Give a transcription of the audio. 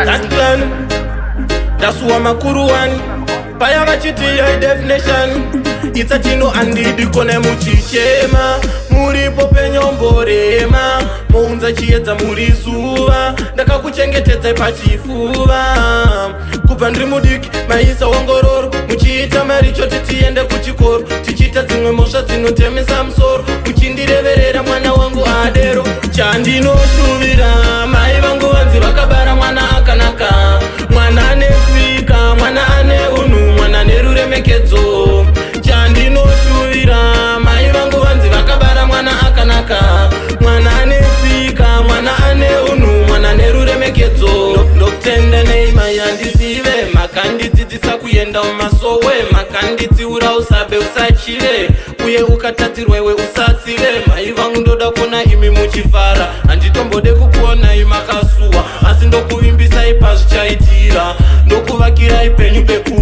That plan, that's who I'm a kuru one. Paya vachiti high definition. It's a chino andidi kone muchichema. Muri pope nyomborema. Mounza chieta muri suva. Daka kuchengetete pachifuva. Kupandri mudiki, maisa wangororo. Muchiita maricho titiende kuchikoro. Tichita zimwe mosha zinotemesa msoro. Kuchindireverera mwana wangu adero. Chandino shuvira, mai vangu vanzi vakabara mwana akanaka. Mwana anetsika, mwana ane unu, mwana ane ruremekedzo. Chandino shuvira, mai vangu vanzi vakabara mwana akanaka. Mwana anetsika, mwana ane unu, mwana ane ruremekedzo. Ndokutenda neima yandizive, makandidzidzisa kuyenda mumasowe. Makandidziura usabe usachive, uye ukatatirwewe usatsive. Mai vangu ndoda kuona imi muchifara, handitombode kukuonai makasuwa. Asi ndokuvimbisai pazvichaitira, ndokuvakira ipenyu peku